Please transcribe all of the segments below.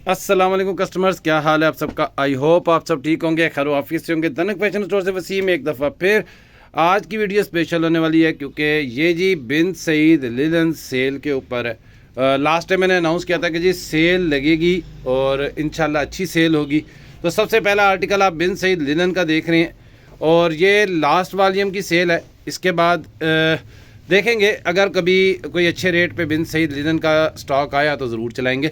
अस्सलाम वालेकुम कस्टमर्स, क्या हाल है आप सबका। आई होप आप सब ठीक होंगे, खैर ऑफिस से होंगे। दनक फैशन स्टोर से वसीम एक दफ़ा फिर आज की वीडियो स्पेशल होने वाली है, क्योंकि ये जी बिन सईद लिलन सेल के ऊपर है। लास्ट टाइम मैंने अनाउंस किया था कि जी सेल लगेगी और इंशाल्लाह अच्छी सेल होगी। तो सबसे पहला आर्टिकल आप बिन सईद लिलन का देख रहे हैं और ये लास्ट वॉल्यूम की सेल है। इसके बाद देखेंगे अगर कभी कोई अच्छे रेट पे बिन सईद लिलन का स्टॉक आया तो ज़रूर चलाएँगे।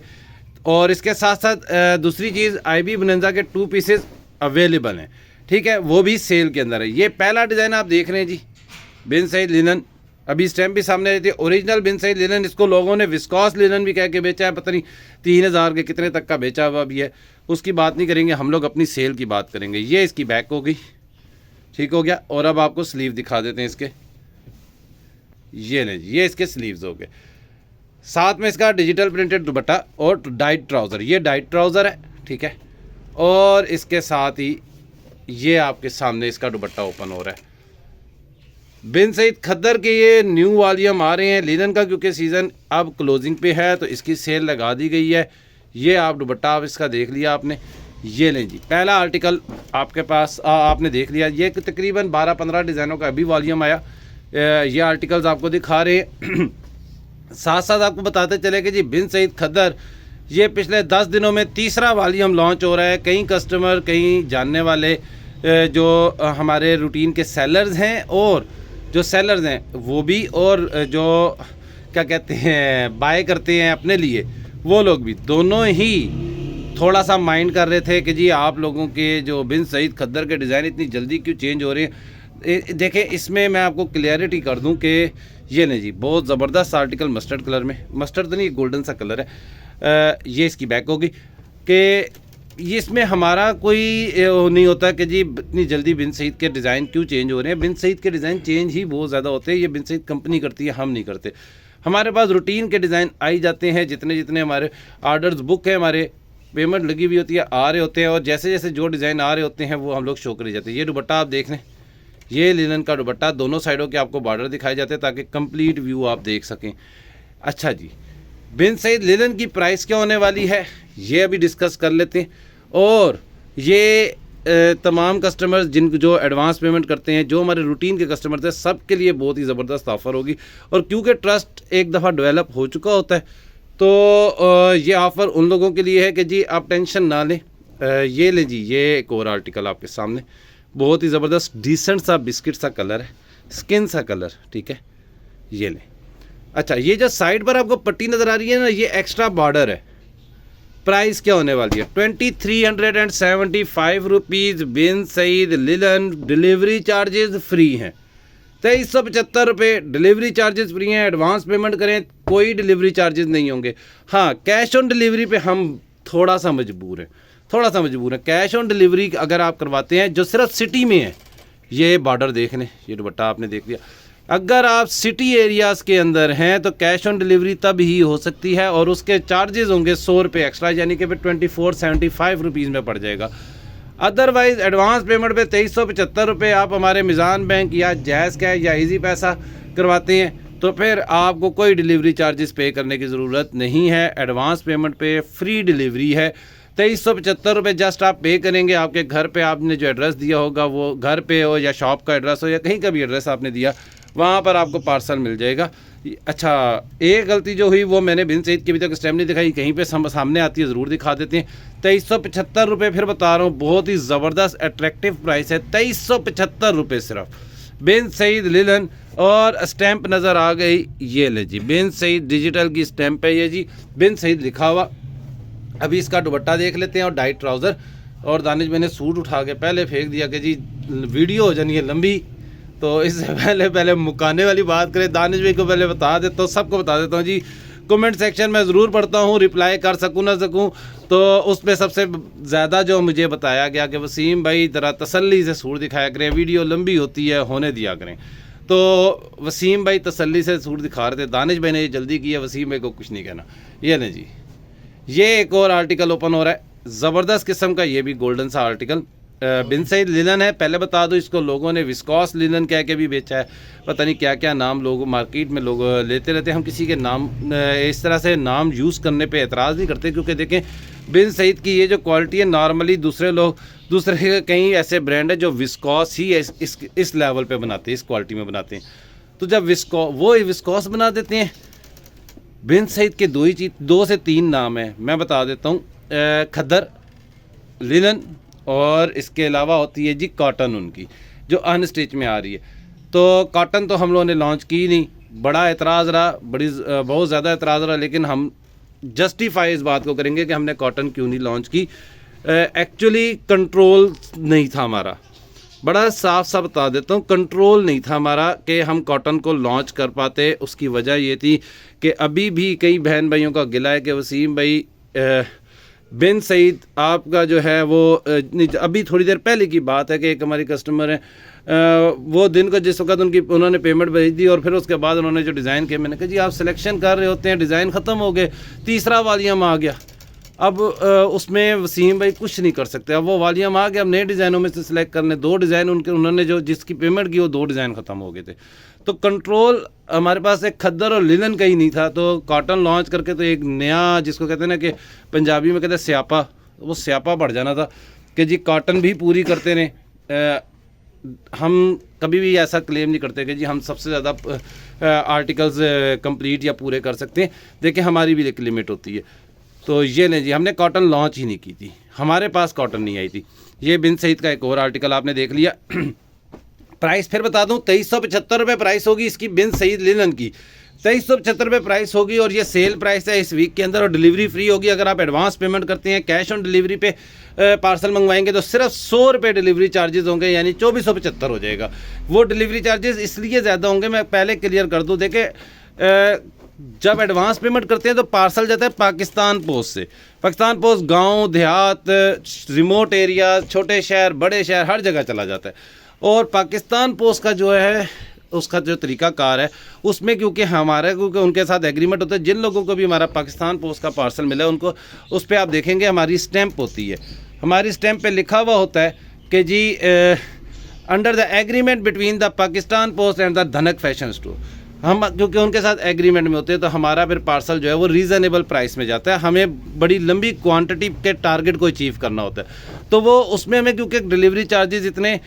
और इसके साथ साथ दूसरी चीज़ IB बोनांजा के 2 पीसेस अवेलेबल हैं, ठीक है, वो भी सेल के अंदर है। ये पहला डिज़ाइन आप देख रहे हैं जी, बिन सईद लिनन। अभी स्टैम्प भी सामने रहती है, ओरिजिनल बिन सईद लिनन। इसको लोगों ने विस्कॉस लिनन भी कह के बेचा है, पता नहीं 3000 के कितने तक का बेचा हुआ भी है। उसकी बात नहीं करेंगे, हम लोग अपनी सेल की बात करेंगे। ये इसकी बैक हो गई, ठीक हो गया। और अब आपको स्लीव दिखा देते हैं इसके। ये नहीं, ये इसके स्लीव्स हो गए। साथ में इसका डिजिटल प्रिंटेड दुपट्टा और डाइट ट्राउज़र। ये डाइट ट्राउज़र है, ठीक है। और इसके साथ ही ये आपके सामने इसका दुपट्टा ओपन हो रहा है। बिन सईद खद्दर के ये न्यू वॉल्यूम आ रहे हैं लिनन का, क्योंकि सीज़न अब क्लोजिंग पे है तो इसकी सेल लगा दी गई है। ये आप दुपट्टा आप इसका देख लिया आपने। ये लें जी, पहला आर्टिकल आपके पास आपने देख लिया। ये तकरीबन 12-15 डिज़ाइनों का अभी वॉल्यूम आया। ये आर्टिकल्स आपको दिखा रहे हैं। साथ साथ आपको बताते चले कि जी बिन सईद खद्दर ये पिछले 10 दिनों में तीसरा वॉल्यूम लॉन्च हो रहा है। कई कस्टमर, कई जानने वाले जो हमारे रूटीन के सेलर्स हैं और जो सेलर्स हैं वो भी, और जो क्या कहते हैं बाय करते हैं अपने लिए, वो लोग भी, दोनों ही थोड़ा सा माइंड कर रहे थे कि जी आप लोगों के जो बिन सईद खद्दर के डिज़ाइन इतनी जल्दी क्यों चेंज हो रहे हैं। देखें, इसमें मैं आपको क्लियरिटी कर दूं कि ये नहीं जी, बहुत ज़बरदस्त आर्टिकल मस्टर्ड कलर में, मस्टर्ड तो नहीं, गोल्डन सा कलर है। ये इसकी बैक होगी कि इसमें हमारा कोई नहीं होता कि जी इतनी जल्दी बिन सईद के डिज़ाइन क्यों चेंज हो रहे हैं। बिन सईद के डिज़ाइन चेंज ही बहुत ज़्यादा होते हैं। ये बिन सईद कंपनी करती है, हम नहीं करते। हमारे पास रूटीन के डिज़ाइन आई जाते हैं, जितने जितने हमारे आर्डर्स बुक है, हमारे पेमेंट लगी हुई होती है, आ रहे होते हैं, और जैसे जैसे जो डिज़ाइन आ रहे होते हैं वो हम लोग शो करे जाते हैं। ये दुपट्टा आप देख लें, ये लिनन का दुपट्टा, दोनों साइडों के आपको बॉर्डर दिखाए जाते हैं ताकि कंप्लीट व्यू आप देख सकें। अच्छा जी, बिन सईद लिनन की प्राइस क्या होने वाली है ये अभी डिस्कस कर लेते हैं। और ये तमाम कस्टमर्स जो एडवांस पेमेंट करते हैं, जो हमारे रूटीन के कस्टमर्स हैं, सब के लिए बहुत ही ज़बरदस्त ऑफ़र होगी। और क्योंकि ट्रस्ट एक दफ़ा डेवलप हो चुका होता है तो ये ऑफ़र उन लोगों के लिए है कि जी आप टेंशन ना लें। ये लें जी, ये एक और आर्टिकल आपके सामने, बहुत ही ज़बरदस्त डिसेंट सा बिस्किट सा कलर है, स्किन सा कलर, ठीक है। ये लें। अच्छा, ये जो साइड पर आपको पट्टी नज़र आ रही है ना, ये एक्स्ट्रा बॉर्डर है। प्राइस क्या होने वाली है? 2375 rupees Bin Saeed linen. Delivery charges free हैं, 2375 रुपये डिलीवरी चार्जेस फ्री हैं। एडवांस पेमेंट करें, कोई डिलीवरी चार्जेस नहीं होंगे। हाँ, कैश ऑन डिलीवरी पे हम थोड़ा सा मजबूर हैं, थोड़ा सा मजबूर है। कैश ऑन डिलीवरी अगर आप करवाते हैं जो सिर्फ सिटी में है, ये बॉर्डर देख लें, ये दुपट्टा आपने देख लिया। अगर आप सिटी एरियाज़ के अंदर हैं तो कैश ऑन डिलीवरी तब ही हो सकती है, और उसके चार्जेस होंगे 100 रुपये एक्स्ट्रा, यानी कि फिर 2475 रुपीज़ में पड़ जाएगा। अदरवाइज़ एडवांस पेमेंट पे 2375 रुपये आप हमारे मिज़ान बैंक या जैज़ कैश या ईजी पैसा करवाते हैं तो फिर आपको कोई डिलीवरी चार्जेस पे करने की ज़रूरत नहीं है। एडवांस पेमेंट पे फ्री डिलीवरी है। 2375 रुपये जस्ट आप पे करेंगे। आपके घर पे आपने जो एड्रेस दिया होगा, वो घर पे हो या शॉप का एड्रेस हो या कहीं का भी एड्रेस आपने दिया, वहाँ पर आपको पार्सल मिल जाएगा। अच्छा, एक गलती जो हुई वो मैंने बिन सईद की अभी तक स्टैम्प नहीं दिखाई, कहीं पे सामने आती है ज़रूर दिखा देते हैं। 2375 रुपये, फिर बता रहा हूँ, बहुत ही ज़बरदस्त अट्रैक्टिव प्राइस है। 2375 रुपये सिर्फ बिन सईद लिलन। और स्टैम्प नज़र आ गई, ये ले जी, बिन सईद डिजिटल की स्टैम्प है ये जी, बिन सईद लिखा हुआ। अभी इसका दुपट्टा देख लेते हैं और डाइट ट्राउज़र। और दानिश मैंने सूट उठा के पहले फेंक दिया कि जी वीडियो हो जानी है लंबी, तो इससे पहले मुकाने वाली बात करें। दानिश भाई को पहले बता देता हूँ, सबको बता देता हूँ जी, कमेंट सेक्शन में ज़रूर पढ़ता हूँ, रिप्लाई कर सकूँ ना सकूँ, तो उस पर सबसे ज़्यादा जो मुझे बताया गया कि वसीम भाई ज़रा तसल्ली से सूट दिखाया करें, वीडियो लंबी होती है, होने दिया करें। तो वसीम भाई तसल्ली से सूट दिखा रहे थे, दानिश भाई ने ये जल्दी किया, वसीम भाई को कुछ नहीं कहना। ये नहीं जी, ये एक और आर्टिकल ओपन हो रहा है, ज़बरदस्त किस्म का, ये भी गोल्डन सा आर्टिकल। बिन सईद लिनन है। पहले बता दो, इसको लोगों ने विस्कॉस लिनन कह के भी बेचा है, पता नहीं क्या क्या नाम लोग मार्केट में लोग लेते रहते हैं। हम किसी के नाम इस तरह से नाम यूज़ करने पे एतराज़ नहीं करते, क्योंकि देखें बिन सईद की ये जो क्वालिटी है, नॉर्मली दूसरे कई ऐसे ब्रांड है जो विस्कॉस ही इस लेवल पे बनाते हैं, इस क्वालिटी में बनाते हैं। तो जब विस्कॉस बना देते हैं, बिन सईद के दो से तीन नाम है, मैं बता देता हूँ, खद्दर, लिनन, और इसके अलावा होती है जी कॉटन, उनकी जो अनस्टिच में आ रही है। तो कॉटन तो हम लोगों ने लॉन्च की नहीं, बड़ा एतराज़ रहा, बहुत ज़्यादा एतराज़ रहा, लेकिन हम जस्टिफाई इस बात को करेंगे कि हमने कॉटन क्यों नहीं लॉन्च की। एक्चुअली कंट्रोल नहीं था हमारा, बड़ा साफ सा बता देता हूँ, कंट्रोल नहीं था हमारा कि हम कॉटन को लॉन्च कर पाते। उसकी वजह ये थी कि अभी भी कई बहन भाइयों का गिला है कि वसीम भाई बिन सईद आपका जो है वो अभी थोड़ी देर पहले की बात है कि एक हमारी कस्टमर है, वो दिन को जिस वक्त उन्होंने पेमेंट भेज दी और फिर उसके बाद उन्होंने जो डिज़ाइन किया, मैंने कहा जी आप सिलेक्शन कर रहे होते हैं, डिज़ाइन ख़त्म हो गए, तीसरा वॉल्यूम आ गया, अब उसमें वसीम भाई कुछ नहीं कर सकते। अब वो वॉल्यूम आ गया, अब नए डिज़ाइनों में से सिलेक्ट करने, 2 डिज़ाइन उन्होंने जो जिसकी पेमेंट की वो 2 डिज़ाइन ख़त्म हो गए थे। तो कंट्रोल हमारे पास एक खद्दर और लिनन का ही नहीं था। तो कॉटन लॉन्च करके तो एक नया, जिसको कहते हैं ना कि पंजाबी में कहते हैं स्यापा, वो स्यापा बढ़ जाना था कि जी कॉटन भी पूरी करते रहे। हम कभी भी ऐसा क्लेम नहीं करते कि जी हम सबसे ज़्यादा आर्टिकल्स कंप्लीट या पूरे कर सकते हैं। देखिए हमारी भी एक लिमिट होती है। तो ये लें जी, हमने कॉटन लॉन्च ही नहीं की थी, हमारे पास कॉटन नहीं आई थी। ये बिन सईद का एक और आर्टिकल आपने देख लिया। प्राइस फिर बता दूं, 2375 रुपये प्राइस होगी इसकी, बिन सईद लिनन की 2375 रुपये प्राइस होगी। और ये सेल प्राइस है इस वीक के अंदर, और डिलीवरी फ्री होगी। अगर आप एडवांस पेमेंट करते हैं, कैश ऑन डिलीवरी पे पार्सल मंगवाएंगे तो सिर्फ 100 रुपये डिलीवरी चार्जेस होंगे, यानी 2475 हो जाएगा। वो डिलीवरी चार्जेस इसलिए ज़्यादा होंगे, मैं पहले क्लियर कर दूँ। देखे जब एडवांस पेमेंट करते हैं तो पार्सल जाता है पाकिस्तान पोस्ट से। पाकिस्तान पोस्ट गांव देहात, रिमोट एरिया, छोटे शहर, बड़े शहर, हर जगह चला जाता है। और पाकिस्तान पोस्ट का जो है उसका जो तरीक़ाकार है उसमें, क्योंकि उनके साथ एग्रीमेंट होता है, जिन लोगों को भी हमारा पाकिस्तान पोस्ट का पार्सल मिला है उनको उस पर आप देखेंगे हमारी स्टैंप होती है। हमारी स्टैंप पे लिखा हुआ होता है कि जी under the agreement between the Pakistan post and the Dhanak fashion store. हम क्योंकि उनके साथ एग्रीमेंट में होते हैं तो हमारा फिर पार्सल जो है वो रीज़नेबल प्राइस में जाता है। हमें बड़ी लंबी क्वांटिटी के टारगेट को अचीव करना होता है, तो वो उसमें हमें क्योंकि डिलीवरी चार्जेस इतने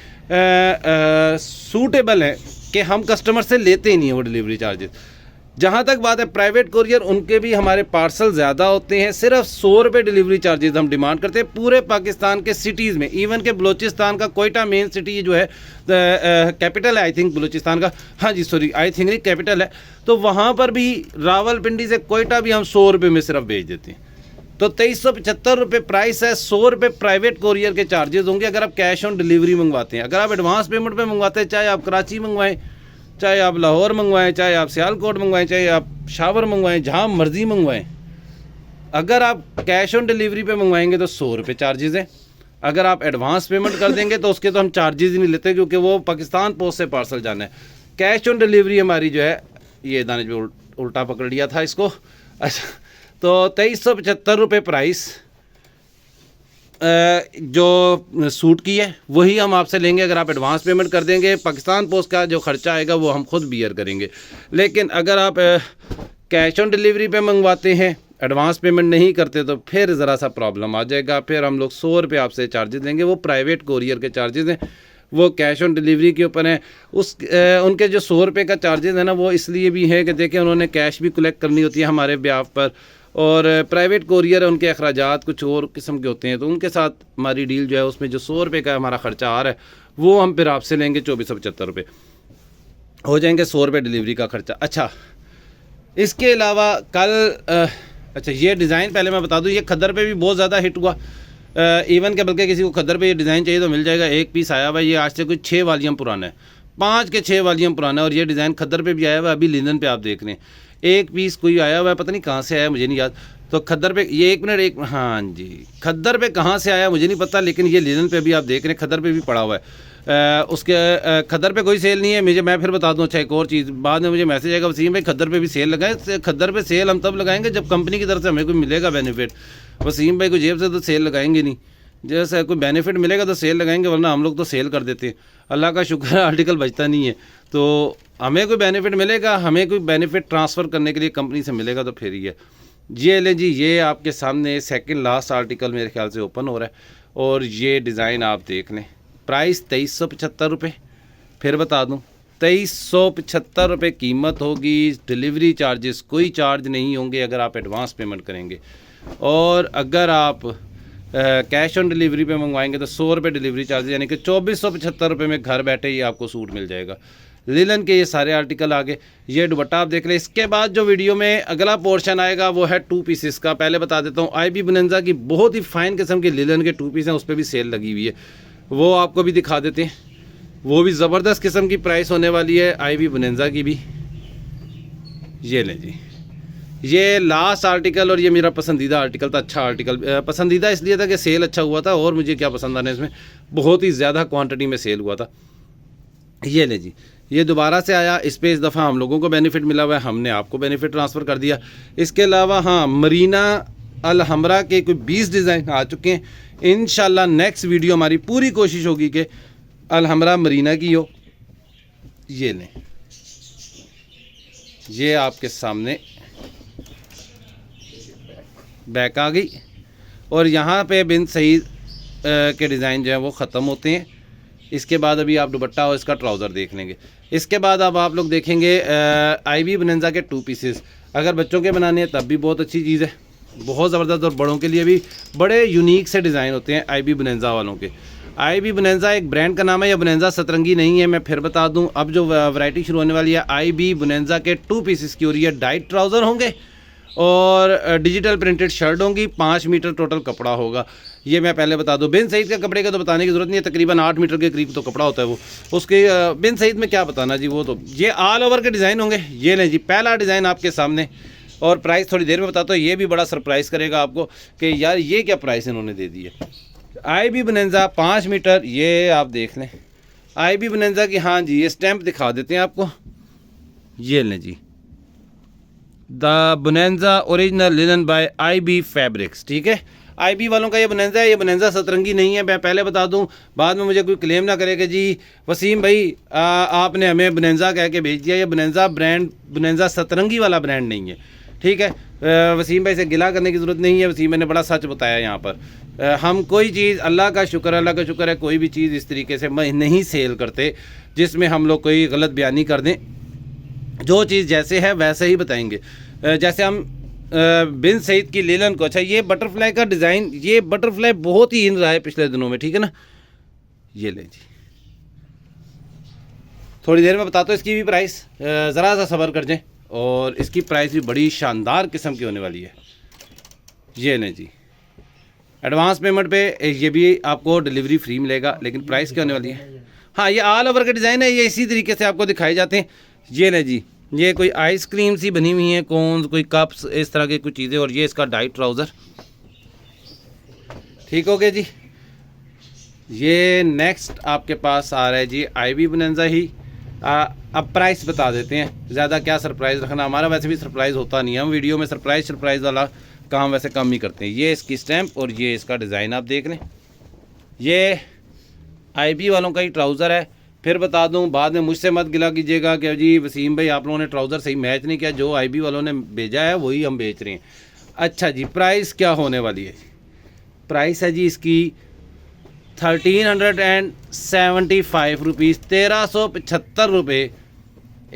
सूटेबल हैं कि हम कस्टमर से लेते ही नहीं है वो डिलीवरी चार्जेस। जहाँ तक बात है प्राइवेट कोरियर, उनके भी हमारे पार्सल ज़्यादा होते हैं, सिर्फ 100 रुपये डिलीवरी चार्जेस हम डिमांड करते हैं पूरे पाकिस्तान के सिटीज़ में। इवन के बलूचिस्तान का कोयटा मेन सिटी जो है, कैपिटल है आई थिंक बलूचिस्तान का, हाँ जी सॉरी आई थिंक नहीं कैपिटल है, तो वहाँ पर भी रावलपिंडी से कोयटा भी हम 100 रुपये में सिर्फ भेज देते हैं। तो 2375 रुपये प्राइस है, 100 रुपये प्राइवेट कोरियर के चार्जेस होंगे अगर आप कैश ऑन डिलीवरी मंगवाते हैं। अगर आप एडवांस पेमेंट पे मंगवाते हैं, चाहे आप कराची मंगवाएं, चाहे आप लाहौर मंगवाएं, चाहे आप सियालकोट मंगवाएं, चाहे आप शावर मंगवाएं, जहाँ मर्जी मंगवाएं, अगर आप कैश ऑन डिलीवरी पे मंगवाएंगे तो 100 रुपये चार्जेज़ हैं। अगर आप एडवांस पेमेंट कर देंगे तो उसके तो हम चार्जेस ही नहीं लेते, क्योंकि वो पाकिस्तान पोस्ट से पार्सल जाना है। कैश ऑन डिलीवरी हमारी जो है, ये दानिश भी उल्टा पकड़ लिया था इसको, अच्छा, तो 2375 रुपये प्राइस जो सूट की है वही हम आपसे लेंगे। अगर आप एडवांस पेमेंट कर देंगे, पाकिस्तान पोस्ट का जो ख़र्चा आएगा वो हम खुद बियर करेंगे। लेकिन अगर आप कैश ऑन डिलीवरी पे मंगवाते हैं, एडवांस पेमेंट नहीं करते, तो फिर ज़रा सा प्रॉब्लम आ जाएगा। फिर हम लोग 100 रुपये आपसे चार्जेस लेंगे, वो प्राइवेट कोरियर के चार्जेस हैं, वो कैश ऑन डिलीवरी के ऊपर है। उनके जो 100 रुपये का चार्जेस है ना, वो इसलिए भी है कि देखें उन्होंने कैश भी कलेक्ट करनी होती है हमारे ब्याह पर, और प्राइवेट कोरियर उनके अखराजात कुछ और किस्म के होते हैं। तो उनके साथ हमारी डील जो है उसमें जो 100 रुपये का हमारा ख़र्चा आ रहा है वो हम फिर आपसे लेंगे 2475 रुपये, हो जाएंगे 100 रुपये डिलीवरी का ख़र्चा। अच्छा, इसके अलावा कल अच्छा ये डिज़ाइन पहले मैं बता दूं, ये खद्दर पे भी बहुत ज़्यादा हिट हुआ। इवन के बल्कि किसी को खद्दर पे ये डिज़ाइन चाहिए तो मिल जाएगा। एक पीस आया हुआ है, ये आज से कुछ 6 वॉल्यूम पुराना है, 5 के 6 वॉल्यूम पुराना है, और ये डिज़ाइन खद्दर पे भी आया हुआ है। अभी लिनन पे आप देख रहे हैं, एक पीस कोई आया हुआ है, पता नहीं कहाँ से आया मुझे नहीं याद। तो खद्दर पे ये हाँ जी, खद्दर पे कहाँ से आया मुझे नहीं पता, लेकिन ये लिनन पे भी आप देख रहे हैं, खद्दर पे भी पड़ा हुआ है। उसके खद्दर पे कोई सेल नहीं है। मैं फिर बता दूं, अच्छा एक और चीज़, बाद में मुझे मैसेज आएगा वसीम भाई खद्दर पे भी सेल लगाएं। खद्दर पे सेल हम तब लगाएंगे जब कंपनी की तरफ से हमें कोई मिलेगा बेनिफिट। वसीम भाई को जेब से तो सेल लगाएंगे नहीं, जैसे कोई बेनिफिट मिलेगा तो सेल लगाएंगे, वरना हम लोग तो सेल कर देते हैं। अल्लाह का शुक्र है आर्टिकल बचता नहीं है, तो हमें कोई बेनिफिट मिलेगा, हमें कोई बेनिफिट ट्रांसफ़र करने के लिए कंपनी से मिलेगा तो फिर ही है। ये ले जी, ये आपके सामने सेकंड लास्ट आर्टिकल मेरे ख्याल से ओपन हो रहा है, और ये डिज़ाइन आप देख लें। प्राइस 2375 रुपये, फिर बता दूं 2375 रुपये कीमत होगी। डिलीवरी चार्जेस कोई चार्ज नहीं होंगे अगर आप एडवांस पेमेंट करेंगे, और अगर आप कैश ऑन डिलीवरी पे मंगवाएंगे तो 100 रुपये डिलीवरी चार्ज, यानी कि 2475 रुपये में घर बैठे ही आपको सूट मिल जाएगा। लिलन के ये सारे आर्टिकल आगे, ये दुपट्टा आप देख लें। इसके बाद जो वीडियो में अगला पोर्शन आएगा वो है 2 पीसेस का। पहले बता देता हूँ, IB बोनेंजा की बहुत ही फाइन किस्म के लिलन के 2 पीस हैं, उस पर भी सेल लगी हुई है, वो आपको भी दिखा देते हैं। वो भी ज़बरदस्त किस्म की प्राइस होने वाली है IB बोनेंजा की भी। ये लें जी, ये लास्ट आर्टिकल, और ये मेरा पसंदीदा आर्टिकल था। अच्छा आर्टिकल पसंदीदा इसलिए था कि सेल अच्छा हुआ था, और मुझे क्या पसंद आने इसमें बहुत ही ज़्यादा क्वांटिटी में सेल हुआ था। ये ले जी, ये दोबारा से आया, इस पर इस दफ़ा हम लोगों को बेनिफिट मिला हुआ है, हमने आपको बेनिफिट ट्रांसफ़र कर दिया। इसके अलावा हाँ, मरीना अल हमरा के कोई 20 डिज़ाइन आ चुके हैं। इंशाल्लाह नेक्स्ट वीडियो हमारी पूरी कोशिश होगी कि अल हमरा मरीना की हो। ये लें, ये आपके सामने बैक आ गई, और यहाँ पे बिन सईद के डिज़ाइन जो है वो ख़त्म होते हैं। इसके बाद अभी आप दुपट्टा और इसका ट्राउज़र देख लेंगे। इसके बाद अब आप लोग देखेंगे IB बोनेंजा के 2 पीसेस। अगर बच्चों के बनाने हैं तब भी बहुत अच्छी चीज़ है, बहुत ज़बरदस्त, और बड़ों के लिए भी बड़े यूनिक से डिज़ाइन होते हैं IB बोनेंजा वालों के। IB बोनेंजा एक ब्रांड का नाम है, या बोनेंजा सतरंगी नहीं है। मैं फिर बता दूं, अब जो वैरायटी शुरू होने वाली है IB बोनेंजा के 2 पीसेस की हो रही है। डाइट ट्राउज़र होंगे और डिजिटल प्रिंटेड शर्ट होंगी, 5 मीटर टोटल कपड़ा होगा। ये मैं पहले बता दूं, बिन सईद के कपड़े का तो बताने की ज़रूरत नहीं है, तकरीबन 8 मीटर के करीब तो कपड़ा होता है वो, उसके बिन सईद में क्या बताना जी, वो तो ये ऑल ओवर के डिज़ाइन होंगे। ये लें जी, पहला डिज़ाइन आपके सामने, और प्राइस थोड़ी देर में बताता हूँ। ये भी बड़ा सरप्राइज़ करेगा आपको कि यार ये क्या प्राइस इन्होंने दे दी है। IB बोनेंजा 5 मीटर, ये आप देख लें IB बोनेंजा की। हाँ जी, ये स्टैंप दिखा देते हैं आपको। ये लें जी, the bonanza original linen by IB fabrics, ठीक है। IB वालों का ये बोनेंजा है, ये बोनेंजा सतरंगी नहीं है। मैं पहले बता दूं, बाद में मुझे कोई क्लेम ना करे कि जी वसीम भाई आपने हमें बोनेंजा कह के भेज दिया। ये बोनेंजा ब्रांड, बोनेंजा सतरंगी वाला ब्रांड नहीं है, ठीक है। वसीम भाई से गिला करने की ज़रूरत नहीं है, वसीम भाई ने बड़ा सच बताया यहाँ पर। हम कोई चीज़, अल्लाह का शुक्र है, कोई भी चीज़ इस तरीके से नहीं सेल करते जिसमें हम लोग कोई गलत बयानी कर दें। जो चीज़ जैसे है वैसे ही बताएंगे। जैसे हम बिन सईद की लिलन को, अच्छा ये बटरफ्लाई का डिज़ाइन, ये बटरफ्लाई बहुत ही इन रहा है पिछले दिनों में, ठीक है ना। ये ले जी, थोड़ी देर में बताता हूँ इसकी भी प्राइस, ज़रा सा सब्र कर जाएं, और इसकी प्राइस भी बड़ी शानदार किस्म की होने वाली है। ये लें जी, एडवांस पेमेंट पे ये भी आपको डिलीवरी फ्री मिलेगा, लेकिन प्राइस क्या होने वाली है। हाँ, ये ऑल ओवर के डिज़ाइन है, ये इसी तरीके से आपको दिखाए जाते हैं। ये लें जी, ये कोई आइसक्रीम सी बनी हुई है, कोन्स, कोई कप्स, इस तरह की कुछ चीज़ें, और ये इसका डाइट ट्राउज़र, ठीक हो गया जी। ये नेक्स्ट आपके पास आ रहा है जी IB बोनेंजा ही। अब प्राइस बता देते हैं, ज़्यादा क्या सरप्राइज़ रखना, हमारा वैसे भी सरप्राइज़ होता नहीं है, हम वीडियो में सरप्राइज़ वाला काम वैसे कम ही करते हैं। ये इसकी स्टैम्प और ये इसका डिज़ाइन आप देख लें। ये IB वालों का ही ट्राउज़र है। फिर बता दूं, बाद में मुझसे मत गिला कीजिएगा कि जी वसीम भाई आप लोगों ने ट्राउज़र सही मैच नहीं किया, जो IB वालों ने भेजा है वही हम बेच रहे हैं। अच्छा जी, प्राइस क्या होने वाली है। प्राइस है जी इसकी 1375 रुपीज़, 1375 रुपये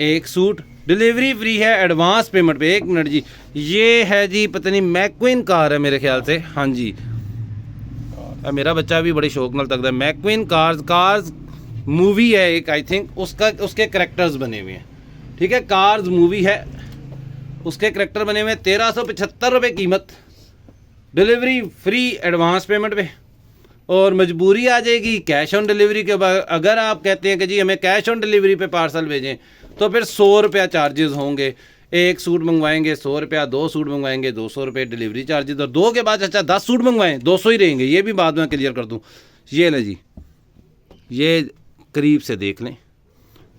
एक सूट। डिलीवरी फ्री है एडवांस पेमेंट पे। 1 मिनट जी, ये है जी पता नहीं मैक्वीन कार है मेरे ख्याल से, हाँ जी। मेरा बच्चा भी बड़े शौक नाल तकदा है। मैक्वीन कार्स मूवी है एक, आई थिंक उसके करैक्टर्स बने हुए हैं, ठीक है। कार्स मूवी है, उसके करैक्टर बने हुए हैं। 1375 रुपये कीमत, डिलीवरी फ्री एडवांस पेमेंट पे, और मजबूरी आ जाएगी कैश ऑन डिलीवरी के बाद। अगर आप कहते हैं कि जी हमें कैश ऑन डिलीवरी पे पार्सल भेजें तो फिर 100 रुपया चार्जेस होंगे। एक सूट मंगवाएंगे 100 रुपया, 2 सूट मंगवाएंगे 200 रुपये डिलीवरी चार्जेस, और 2 के बाद अच्छा 10 सूट मंगवाएं 200 ही रहेंगे। ये भी बाद में क्लियर कर दूँ। ये ले जी, ये करीब से देख लें,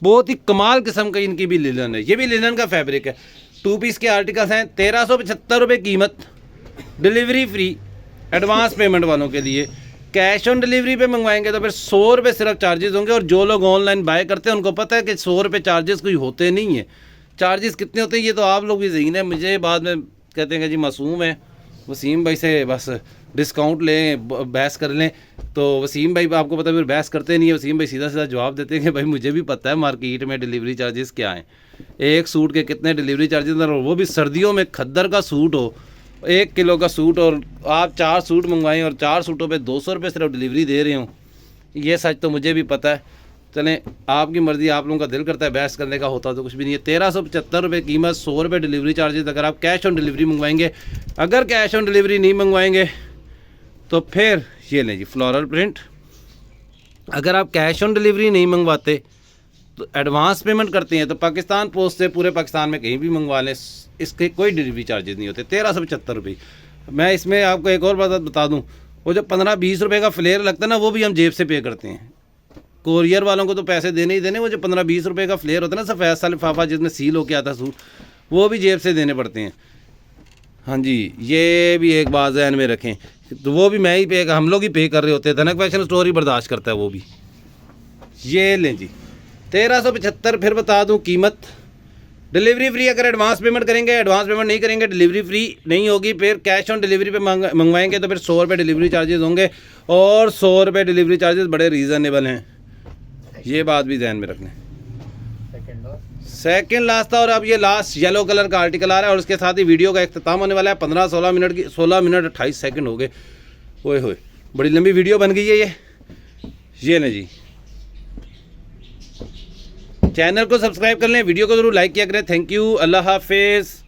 बहुत ही कमाल किस्म का इनकी भी लिनन है। ये भी लिनन का फैब्रिक है। 2 पीस के आर्टिकल्स हैं। 1375 रुपये कीमत, डिलीवरी फ्री एडवांस पेमेंट वालों के लिए। कैश ऑन डिलीवरी पे मंगवाएंगे तो फिर 100 रुपये सिर्फ चार्जेस होंगे। और जो लोग ऑनलाइन बाय करते हैं उनको पता है कि 100 रुपये चार्जेस कोई होते नहीं है। चार्जेस कितने होते हैं ये तो आप लोग भी ज़हीन है, मुझे बाद में कहते हैं कि जी मासूम है, वसीम भाई से बस डिस्काउंट लें, बहस कर लें। तो वसीम भाई आपको पता है फिर बहस करते नहीं है, वसीम भाई सीधा सीधा जवाब देते हैं कि भाई मुझे भी पता है मार्केट में डिलीवरी चार्जेस क्या हैं, एक सूट के कितने डिलीवरी चार्जेस, और वो भी सर्दियों में खद्दर का सूट हो, 1 किलो का सूट, और आप 4 सूट मंगवाएं और 4 सूटों पे 200 रुपये सिर्फ डिलीवरी दे रहे हो। ये सच तो मुझे भी पता है। चलें आपकी मर्ज़ी, आप लोगों का दिल करता है बहस करने का, होता तो कुछ भी नहीं है। 1375 रुपये कीमत, 100 रुपये डिलीवरी चार्जेस अगर आप कैश ऑन डिलीवरी मंगवाएंगे। अगर कैश ऑन डिलीवरी नहीं मंगवाएंगे तो फिर ये लें जी फ्लोरल प्रिंट। अगर आप कैश ऑन डिलीवरी नहीं मंगवाते तो एडवांस पेमेंट करते हैं तो पाकिस्तान पोस्ट से पूरे पाकिस्तान में कहीं भी मंगवा लें, इसके कोई डिलीवरी चार्जेस नहीं होते। 1375 रुपये। मैं इसमें आपको एक और बात बता दूं, वो जो 15-20 रुपये का फ्लेयर लगता है ना, वो भी हम जेब से पे करते हैं। कोरियर वालों को तो पैसे देने ही देने, वो जो 15-20 रुपये का फ्लेयर होता है ना सफ़ेद सा लिफाफा जिसमें सील होके आता सूट, वो भी जेब से देने पड़ते हैं। हाँ जी, ये भी एक बात ज़हन में रखें, तो वो भी मैं ही पे, हम लोग ही पे कर रहे होते हैं, धनक फैशन स्टोर ही बर्दाश्त करता है वो भी। ये लें जी 1375। फिर बता दूं कीमत, डिलीवरी फ्री अगर एडवांस पेमेंट करेंगे, एडवांस पेमेंट नहीं करेंगे डिलीवरी फ्री नहीं होगी। फिर कैश ऑन डिलीवरी पे मंगवाएंगे तो फिर 100 रुपये डिलीवरी चार्जेस होंगे, और 100 रुपये डिलीवरी चार्जेस बड़े रीज़नेबल हैं, ये बात भी ध्यान में रखना है। सेकंड लास्ट था, और अब ये लास्ट येलो कलर का आर्टिकल आ रहा है, और उसके साथ ही वीडियो का इख्तिताम होने वाला है। 15-16 मिनट की, 16 मिनट 28 सेकंड हो गए। ओए होए, बड़ी लंबी वीडियो बन गई है ये ना जी। चैनल को सब्सक्राइब कर लें, वीडियो को ज़रूर लाइक किया करें। थैंक यू, अल्लाह हाफिज़।